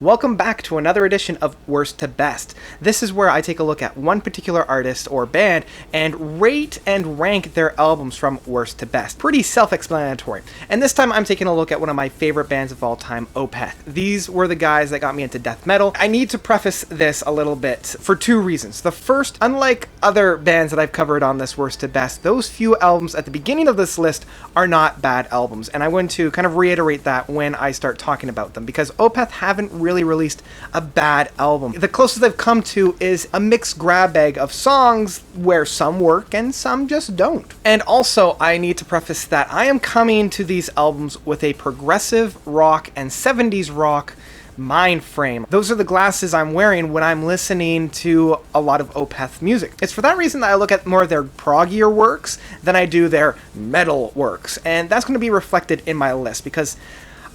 Welcome back to another edition of Worst to Best. This is where I take a look at one particular artist or band and rate and rank their albums from worst to best. Pretty self-explanatory. And this time I'm taking a look at one of my favorite bands of all time, Opeth. These were the guys that got me into death metal. I need to preface this a little bit for two reasons. The first, unlike other bands that I've covered on this worst to best, those few albums at the beginning of this list are not bad albums. And I want to kind of reiterate that when I start talking about them, because Opeth haven't really released a bad album. The closest they've come to is a mixed grab bag of songs where some work and some just don't. And also, I need to preface that I am coming to these albums with a progressive rock and 70s rock mind frame. Those are the glasses I'm wearing when I'm listening to a lot of Opeth music. It's for that reason that I look at more of their proggier works than I do their metal works. And that's going to be reflected in my list because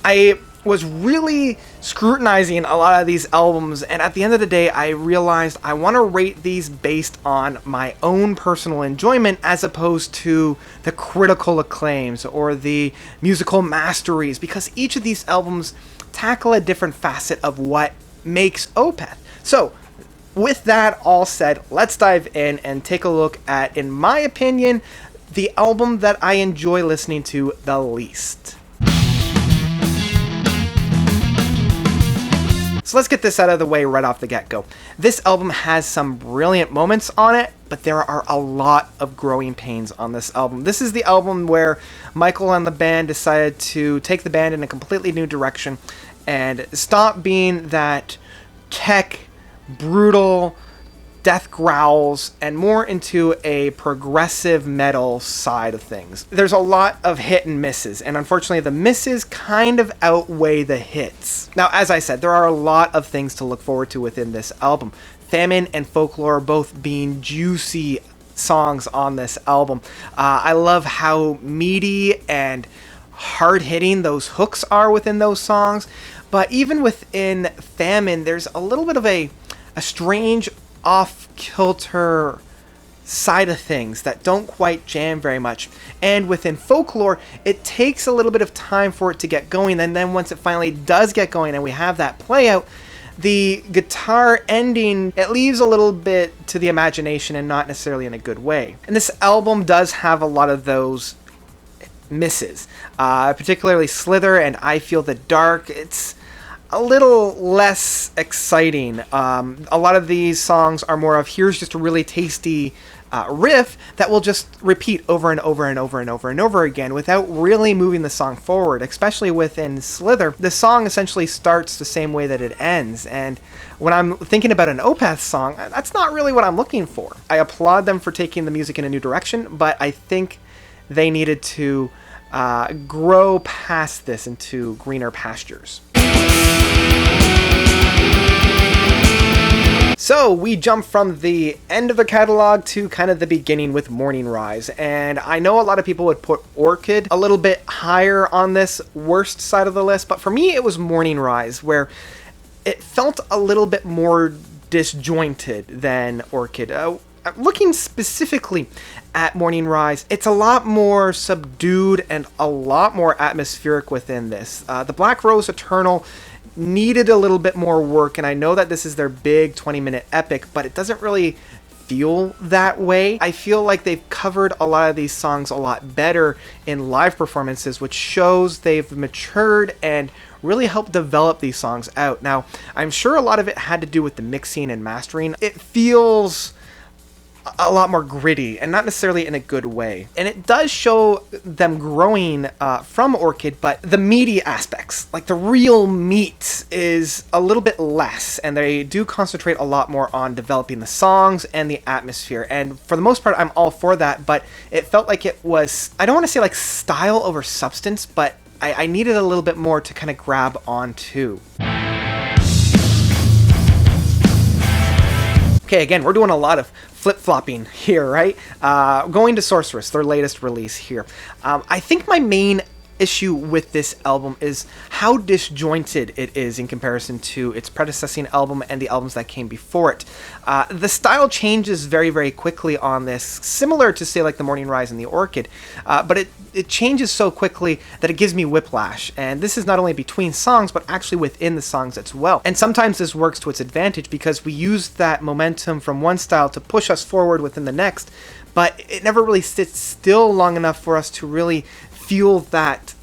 I was really scrutinizing a lot of these albums, and at the end of the day I realized I want to rate these based on my own personal enjoyment as opposed to the critical acclaims or the musical masteries, because each of these albums tackle a different facet of what makes Opeth. So with that all said, let's dive in and take a look at, in my opinion, the album that I enjoy listening to the least. So let's get this out of the way right off the get-go. This album has some brilliant moments on it, but there are a lot of growing pains on this album. This is the album where Michael and the band decided to take the band in a completely new direction and stop being that tech, brutal, death growls, and more into a progressive metal side of things. There's a lot of hit and misses, and unfortunately the misses kind of outweigh the hits. Now, as I said, there are a lot of things to look forward to within this album. Famine and Folklore both being juicy songs on this album. I love how meaty and hard-hitting those hooks are within those songs, but even within Famine, there's a little bit of a strange off-kilter side of things that don't quite jam very much. And within Folklore, it takes a little bit of time for it to get going, and then once it finally does get going and we have that play out, the guitar ending, it leaves a little bit to the imagination and not necessarily in a good way. And this album does have a lot of those misses, particularly Slither and I Feel the Dark. It's a little less exciting. A lot of these songs are more of, here's just a really tasty riff that will just repeat over and over and over and over and over again without really moving the song forward. Especially within Slither, the song essentially starts the same way that it ends, and when I'm thinking about an Opeth song, that's not really what I'm looking for. I applaud them for taking the music in a new direction, but I think they needed to grow past this into greener pastures. So we jump from the end of the catalog to kind of the beginning with Morningrise, and I know a lot of people would put Orchid a little bit higher on this worst side of the list, but for me it was Morningrise, where it felt a little bit more disjointed than Orchid. Looking specifically at Morningrise, it's a lot more subdued and a lot more atmospheric within this. The Black Rose Eternal needed a little bit more work, and I know that this is their big 20-minute epic, but it doesn't really feel that way. I feel like they've covered a lot of these songs a lot better in live performances, which shows they've matured and really helped develop these songs out. Now, I'm sure a lot of it had to do with the mixing and mastering. It feels a lot more gritty and not necessarily in a good way, and it does show them growing from Orchid, but the meaty aspects, like the real meat, is a little bit less, and they do concentrate a lot more on developing the songs and the atmosphere, and for the most part I'm all for that, but it felt like it was, I don't want to say like style over substance, but I needed a little bit more to kind of grab onto. Okay, again, we're doing a lot of flip-flopping here, right? Going to Sorceress, their latest release here. I think my main issue with this album is how disjointed it is in comparison to its predecessing album and the albums that came before it. The style changes very, very quickly on this, similar to, say, like the Morningrise and the Orchid, but it changes so quickly that it gives me whiplash. And this is not only between songs, but actually within the songs as well. And sometimes this works to its advantage because we use that momentum from one style to push us forward within the next, but it never really sits still long enough for us to really feel that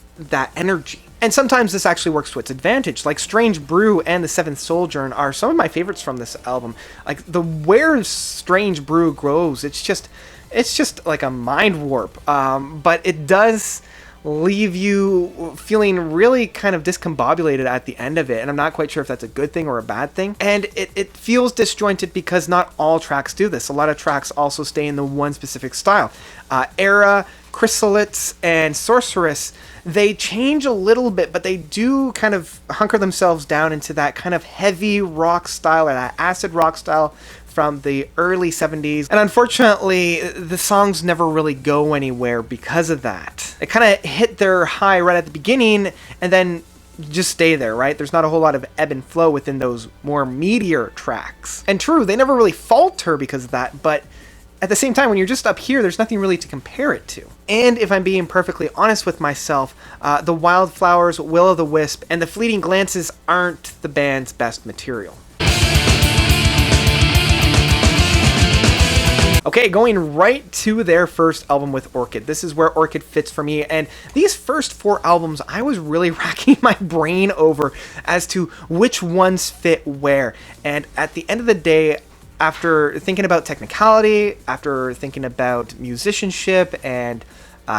energy. And sometimes this actually works to its advantage. Like Strange Brew and The Seventh Sojourn are some of my favorites from this album. Like where Strange Brew grows, it's just like a mind warp. But it does leave you feeling really kind of discombobulated at the end of it, and I'm not quite sure if that's a good thing or a bad thing. And it feels disjointed because not all tracks do this. A lot of tracks also stay in the one specific style. Era, Chrysalids, and Sorceress, they change a little bit, but they do kind of hunker themselves down into that kind of heavy rock style, or that acid rock style from the early 70s. And unfortunately, the songs never really go anywhere because of that. They kind of hit their high right at the beginning and then just stay there, right? There's not a whole lot of ebb and flow within those more meatier tracks. And true, they never really falter because of that, but at the same time, when you're just up here, there's nothing really to compare it to. And if I'm being perfectly honest with myself, the Wildflowers, Will-o'-the-Wisp, and the Fleeting Glances aren't the band's best material. Okay, going right to their first album with Orchid. This is where Orchid fits for me, and these first 4 albums, I was really racking my brain over as to which ones fit where. And at the end of the day, after thinking about technicality, after thinking about musicianship and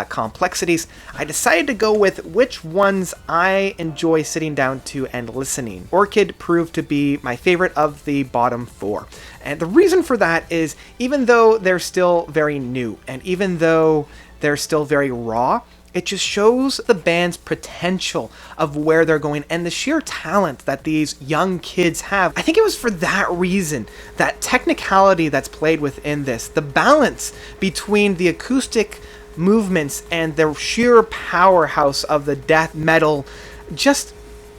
complexities, I decided to go with which ones I enjoy sitting down to and listening. Orchid proved to be my favorite of the bottom 4. And the reason for that is, even though they're still very new, and even though they're still very raw, it just shows the band's potential of where they're going and the sheer talent that these young kids have. I think it was for that reason, that technicality that's played within this, the balance between the acoustic movements and the sheer powerhouse of the death metal just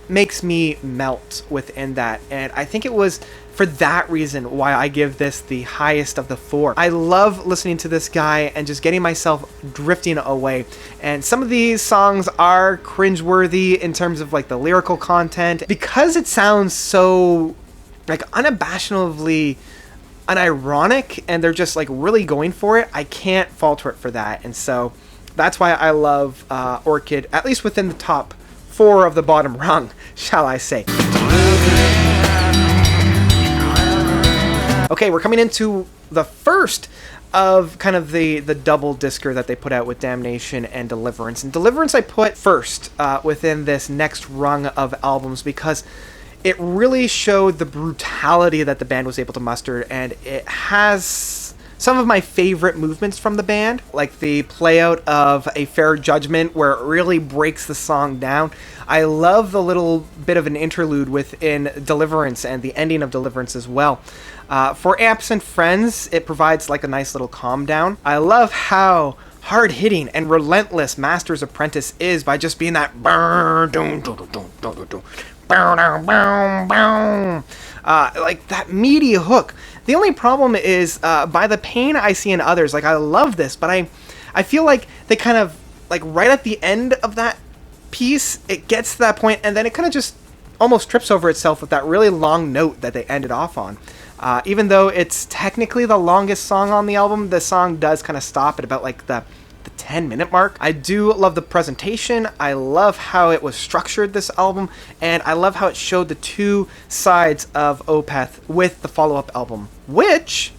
makes me melt within that. And I think it was for that reason why I give this the highest of the 4. I love listening to this guy and just getting myself drifting away. And some of these songs are cringeworthy in terms of like the lyrical content, because it sounds so like unabashedly unironic and they're just like really going for it. I can't falter it for that. And so that's why I love Orchid, at least within the top 4 of the bottom rung, shall I say. Okay, we're coming into the first of kind of the double discer that they put out with Damnation and Deliverance. And Deliverance I put first within this next rung of albums because it really showed the brutality that the band was able to muster, and it has some of my favorite movements from the band, like the play out of A Fair Judgment, where it really breaks the song down. I love the little bit of an interlude within Deliverance and the ending of Deliverance as well. For Absent Friends, it provides like a nice little calm down. I love how hard-hitting and relentless Master's Apprentice is by just being that like that meaty hook. The only problem is By the Pain I See in Others. Like, I love this, but I feel like they kind of, like, right at the end of that piece, it gets to that point, and then it kind of just almost trips over itself with that really long note that they ended off on. Even though it's technically the longest song on the album, the song does kind of stop at about like the 10-minute mark. I do love the presentation. I love how it was structured, this album, and I love how it showed the 2 sides of Opeth with the follow-up album, which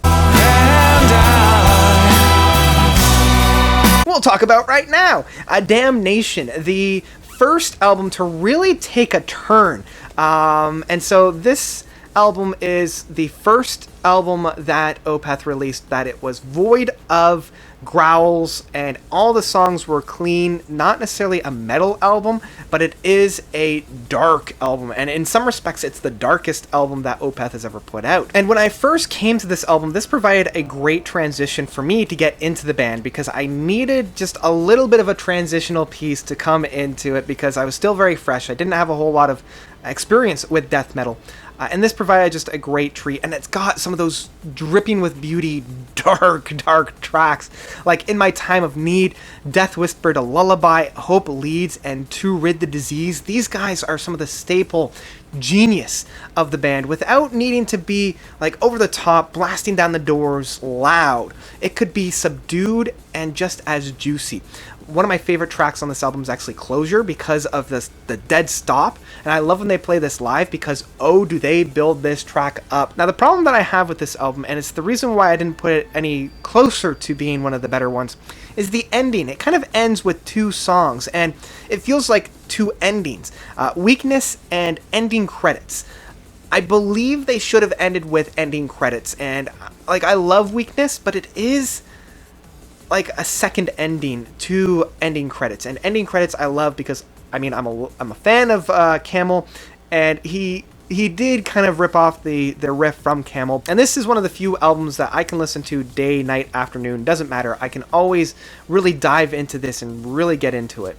we'll talk about right now. Damnation, the first album to really take a turn. And so this album is the first album that Opeth released that it was void of growls and all the songs were clean. Not necessarily a metal album, but it is a dark album, and in some respects it's the darkest album that Opeth has ever put out. And when I first came to this album, this provided a great transition for me to get into the band, because I needed just a little bit of a transitional piece to come into it, because I was still very fresh. I didn't have a whole lot of experience with death metal. And this provided just a great treat, and it's got some of those dripping with beauty, dark tracks. Like In My Time of Need, Death Whispered a Lullaby, Hope Leads, and To Rid the Disease. These guys are some of the staple genius of the band without needing to be like over the top, blasting down the doors loud. It could be subdued and just as juicy. One of my favorite tracks on this album is actually Closure, because of the dead stop, and I love when they play this live, because oh do they build this track up. Now the problem that I have with this album, and it's the reason why I didn't put it any closer to being one of the better ones, is the ending. It kind of ends with two songs, and it feels like two endings. Weakness and ending credits. I believe they should have ended with ending credits, and like I love Weakness, but it is like a second ending to ending credits. And ending credits I love because, I mean, I'm a fan of Camel, and he did kind of rip off the riff from Camel. And this is one of the few albums that I can listen to day, night, afternoon, doesn't matter. I can always really dive into this and really get into it.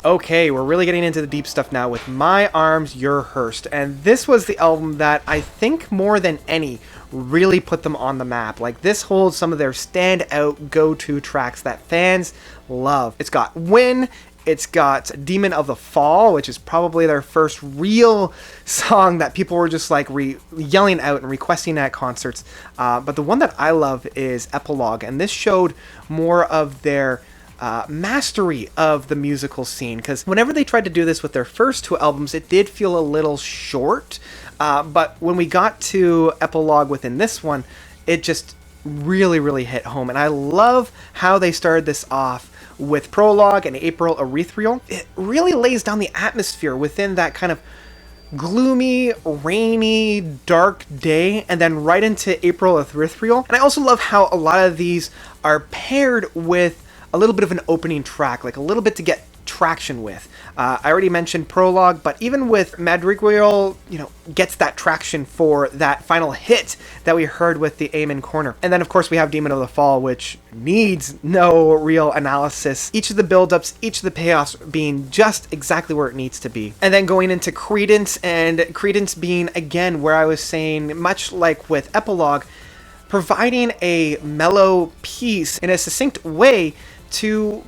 Okay, we're really getting into the deep stuff now with My Arms, Your Hearse. And this was the album that I think more than any really put them on the map. Like, this holds some of their standout go-to tracks that fans love. It's got Win, it's got Demon of the Fall, which is probably their first real song that people were just like yelling out and requesting at concerts. But the one that I love is Epilogue, and this showed more of their mastery of the musical scene, because whenever they tried to do this with their first two albums, it did feel a little short, but when we got to Epilogue within this one, it just really hit home. And I love how they started this off with Prologue and April Erythrial. It really lays down the atmosphere within that kind of gloomy, rainy, dark day, and then right into April Erythrial. And I also love how a lot of these are paired with a little bit of an opening track, like a little bit to get traction with. I already mentioned Prologue, but even with Madrigal, gets that traction for that final hit that we heard with the Amen Corner. And then of course we have Demon of the Fall, which needs no real analysis. Each of the build-ups, each of the payoffs being just exactly where it needs to be. And then going into Credence, and Credence being, again, where I was saying, much like with Epilogue, providing a mellow piece in a succinct way to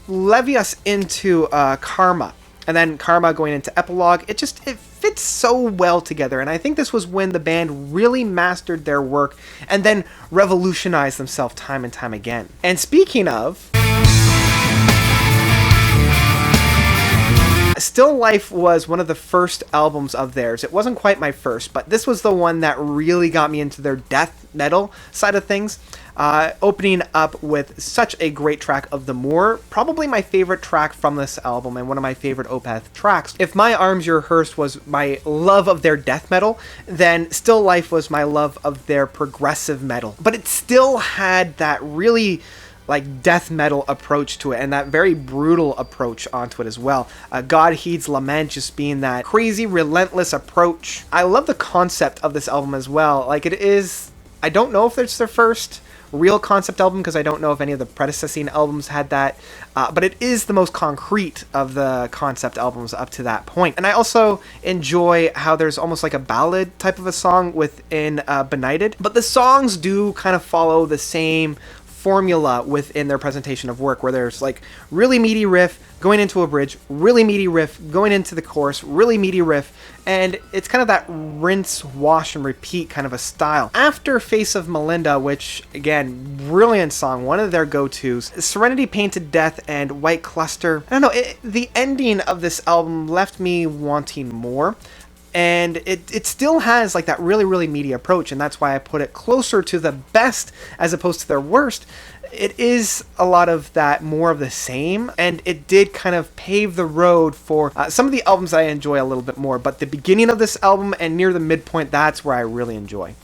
levy us into Karma, and then Karma going into Epilogue. It fits so well together, and I think this was when the band really mastered their work and then revolutionized themselves time and time again. And speaking of, Still Life was one of the first albums of theirs. It wasn't quite my first, but this was the one that really got me into their death metal side of things. Opening up with such a great track of The Moor, probably my favorite track from this album and one of my favorite Opeth tracks. If My Arms, Your Hearse was my love of their death metal, then Still Life was my love of their progressive metal. But it still had that really like death metal approach to it, and that very brutal approach onto it as well. God Heeds Lament just being that crazy, relentless approach. I love the concept of this album as well. Like, it is, I don't know if it's their first real concept album, because I don't know if any of the predecessing albums had that, but it is the most concrete of the concept albums up to that point. And I also enjoy how there's almost like a ballad type of a song within Benighted, but the songs do kind of follow the same formula within their presentation of work, where there's like really meaty riff going into a bridge, really meaty riff going into the chorus, really meaty riff, and it's kind of that rinse, wash, and repeat kind of a style. After Face of Melinda, which, again, brilliant song, one of their go-tos, Serenity Painted Death and White Cluster, I don't know, the ending of this album left me wanting more. And it still has like that really meaty approach, and that's why I put it closer to the best as opposed to their worst. it is a lot of that, more of the same, and it did kind of pave the road for some of the albums I enjoy a little bit more, but the beginning of this album and near the midpoint, that's where I really enjoy.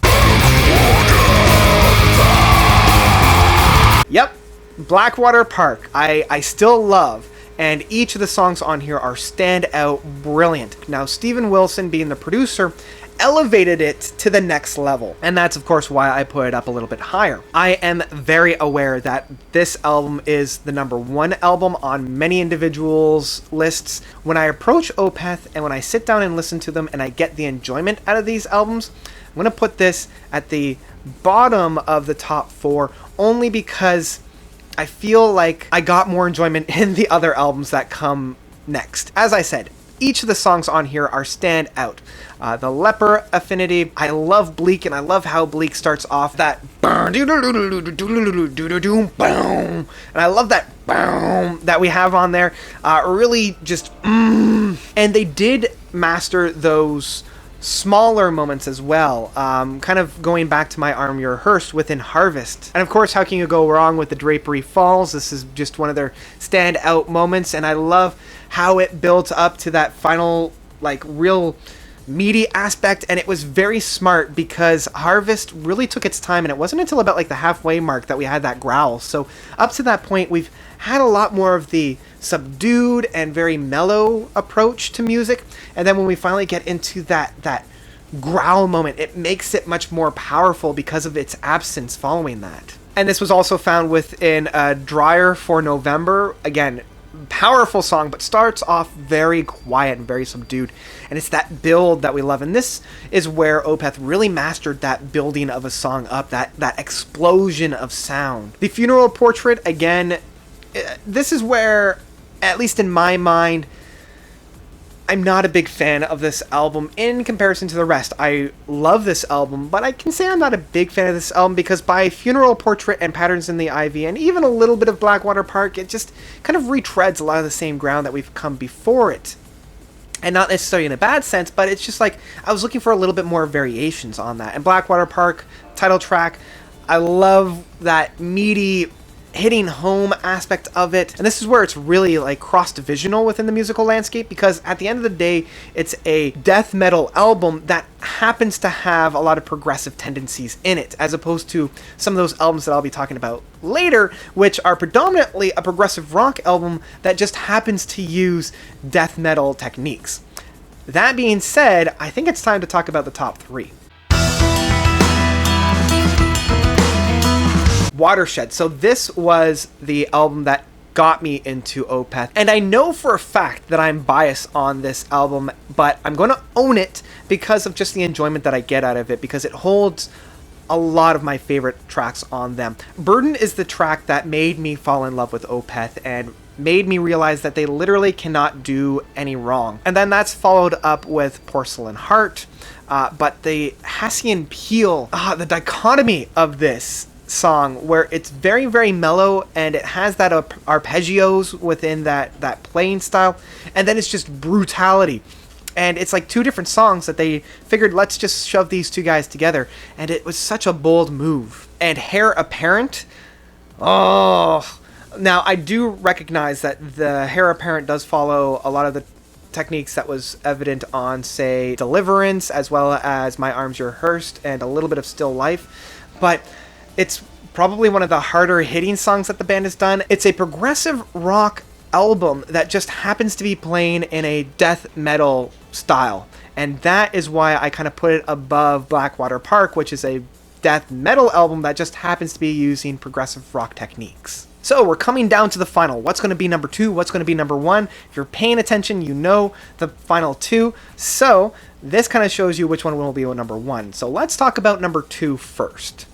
Yep, Blackwater Park, I still love, and each of the songs on here are standout brilliant. Now, Steven Wilson, being the producer, elevated it to the next level, and that's of course why I put it up a little bit higher. I am very aware that this album is the #1 album on many individuals' lists. When I approach Opeth and when I sit down and listen to them and I get the enjoyment out of these albums, I'm going to put this at the bottom of the top 4 only because I feel like I got more enjoyment in the other albums that come next. As I said, each of the songs on here are stand out. The Leper Affinity, I love Bleak, and I love how Bleak starts off that and I love that that we have on there. Really just and they did master those smaller moments as well, kind of going back to My Arm Your Hearse within Harvest. And of course, how can you go wrong with the Drapery Falls? This is just one of their standout moments, and I love how it built up to that final, like, real meaty aspect, and it was very smart because Harvest really took its time, and it wasn't until about like the halfway mark that we had that growl. So up to that point, we've had a lot more of the subdued and very mellow approach to music, and then when we finally get into that growl moment, it makes it much more powerful because of its absence following that. And this was also found within Drier for November. Again, powerful song, but starts off very quiet and very subdued, and it's that build that we love, and this is where Opeth really mastered that building of a song up, that explosion of sound. The Funeral Portrait, again, this is where, at least in my mind, I'm not a big fan of this album in comparison to the rest. I love this album, but I can say I'm not a big fan of this album because by Funeral Portrait and Patterns in the Ivy, and even a little bit of Blackwater Park, it just kind of retreads a lot of the same ground that we've come before it. And not necessarily in a bad sense, but it's just like, I was looking for a little bit more variations on that. And Blackwater Park, title track, I love that meaty, hitting home aspect of it, and this is where it's really like cross-divisional within the musical landscape, because at the end of the day, it's a death metal album that happens to have a lot of progressive tendencies in it, as opposed to some of those albums that I'll be talking about later, which are predominantly a progressive rock album that just happens to use death metal techniques. That being said, I think it's time to talk about the top 3. Watershed. So this was the album that got me into Opeth, and I know for a fact that I'm biased on this album, but I'm going to own it because of just the enjoyment that I get out of it, because it holds a lot of my favorite tracks on them. Burden is the track that made me fall in love with Opeth and made me realize that they literally cannot do any wrong. And then that's followed up with Porcelain Heart, but the Hassian Peel, the dichotomy of this song where it's very, very mellow and it has that arpeggios within that playing style, and then it's just brutality, and it's like two different songs that they figured, let's just shove these two guys together, and it was such a bold move. And Hair Apparent, now I do recognize that the Hair Apparent does follow a lot of the techniques that was evident on, say, Deliverance, as well as My Arms Your Hearse and a little bit of Still Life, but it's probably one of the harder hitting songs that the band has done. It's a progressive rock album that just happens to be playing in a death metal style. And that is why I kind of put it above Blackwater Park, which is a death metal album that just happens to be using progressive rock techniques. So we're coming down to the final. What's going to be number 2? What's going to be number 1? If you're paying attention, you know the final 2. So this kind of shows you which one will be number 1. So let's talk about number 2 first.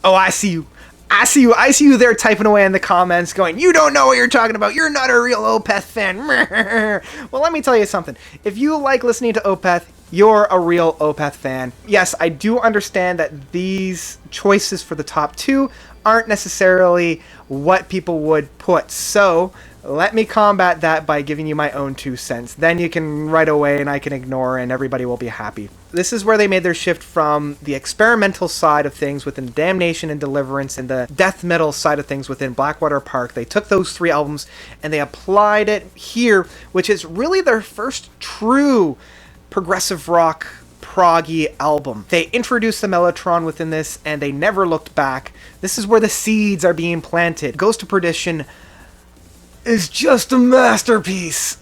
Oh, I see you. I see you there typing away in the comments going, you don't know what you're talking about. You're not a real Opeth fan. Well, let me tell you something. If you like listening to Opeth, you're a real Opeth fan. Yes, I do understand that these choices for the top 2 aren't necessarily what people would put. So let me combat that by giving you my own 2 cents. Then you can right away and I can ignore and everybody will be happy. This is where they made their shift from the experimental side of things within Damnation and Deliverance and the death metal side of things within Blackwater Park. They took those 3 albums and they applied it here, which is really their first true progressive rock proggy album. They introduced the Mellotron within this and they never looked back. This is where the seeds are being planted. Goes to Perdition is just a masterpiece.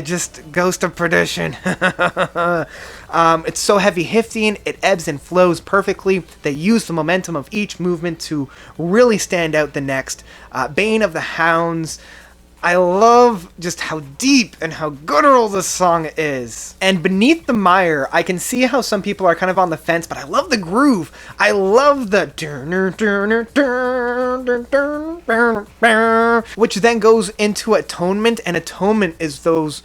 Just Ghost of Perdition. It's so heavy hitting, it ebbs and flows perfectly. They use the momentum of each movement to really stand out the next. Bane of the Hounds. I love just how deep and how guttural this song is. And Beneath the Mire, I can see how some people are kind of on the fence, but I love the groove. I love the which then goes into Atonement, and Atonement is those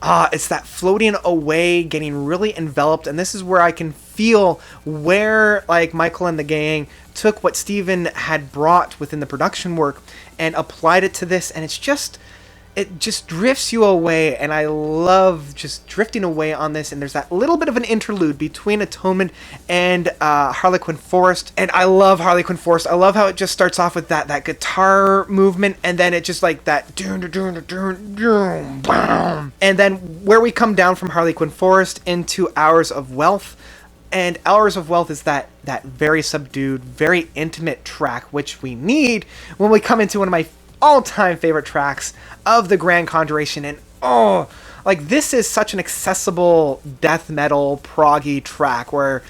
it's that floating away, getting really enveloped, and this is where I can feel where like Michael and the gang took what Steven had brought within the production work and applied it to this, and it just drifts you away, and I love just drifting away on this. And there's that little bit of an interlude between Atonement and Harlequin Forest, and I love Harlequin Forest. I love how it just starts off with that guitar movement, and then it just like that and then where we come down from Harlequin Forest into Hours of Wealth. And Hours of Wealth is that very subdued, very intimate track, which we need when we come into one of my all-time favorite tracks of the Grand Conjuration. And like this is such an accessible death metal proggy track where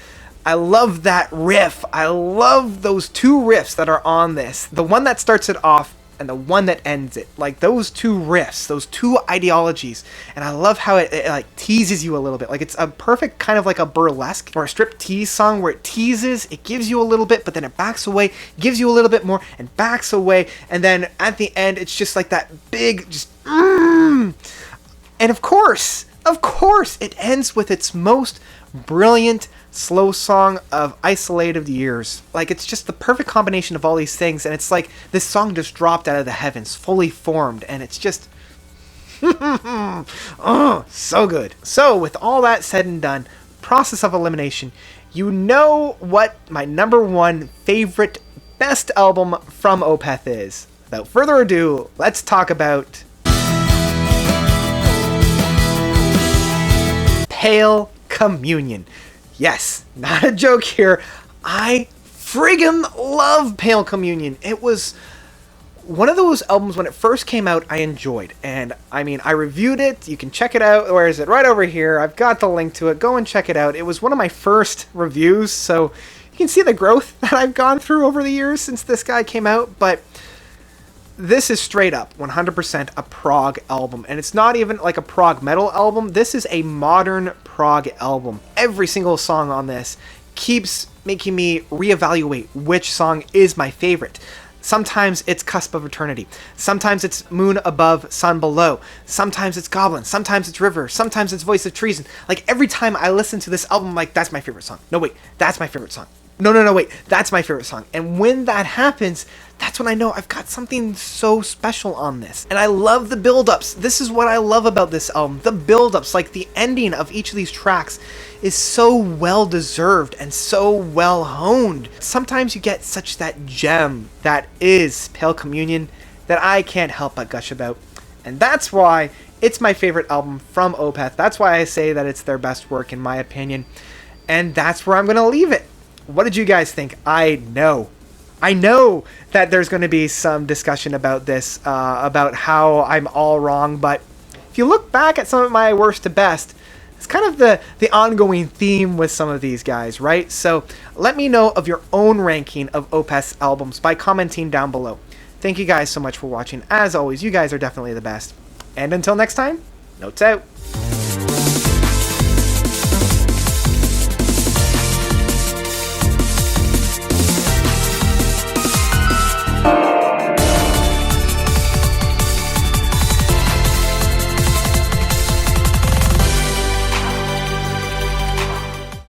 I love that riff. I love those 2 riffs that are on this. The one that starts it off and the one that ends it. Like those 2 riffs, those 2 ideologies. And I love how it like teases you a little bit. Like it's a perfect kind of like a burlesque or a strip tease song where it teases, it gives you a little bit, but then it backs away, gives you a little bit more and backs away. And then at the end, it's just like that big, just, And of course, it ends with its most brilliant slow song of Isolated Years. Like it's just the perfect combination of all these things, and it's like this song just dropped out of the heavens, fully formed, and it's just so good. So with all that said and done, process of elimination, you know what my number 1 favorite best album from Opeth is. Without further ado, let's talk about Pale Communion. Yes, not a joke here. I friggin' love Pale Communion. It was one of those albums when it first came out I enjoyed. And I mean, I reviewed it. You can check it out. Where is it? Right over here. I've got the link to it. Go and check it out. It was one of my first reviews, so you can see the growth that I've gone through over the years since this guy came out. But this is straight up 100% a prog album, and it's not even like a prog metal album. This is a modern prog album. Every single song on this keeps making me reevaluate which song is my favorite. Sometimes it's Cusp of Eternity. Sometimes it's Moon Above, Sun Below. Sometimes it's Goblin. Sometimes it's River. Sometimes it's Voice of Treason. Like every time I listen to this album, I'm like, that's my favorite song. No, wait, that's my favorite song. No, wait, that's my favorite song. And when that happens, that's when I know I've got something so special on this. And I love the build-ups. This is what I love about this album. The build-ups, like the ending of each of these tracks is so well-deserved and so well-honed. Sometimes you get such that gem that is Pale Communion that I can't help but gush about. And that's why it's my favorite album from Opeth. That's why I say that it's their best work in my opinion. And that's where I'm going to leave it. What did you guys think? I know that there's going to be some discussion about this, about how I'm all wrong, but if you look back at some of my worst to best, it's kind of the ongoing theme with some of these guys, right? So let me know of your own ranking of Opeth's albums by commenting down below. Thank you guys so much for watching. As always, you guys are definitely the best. And until next time, notes out.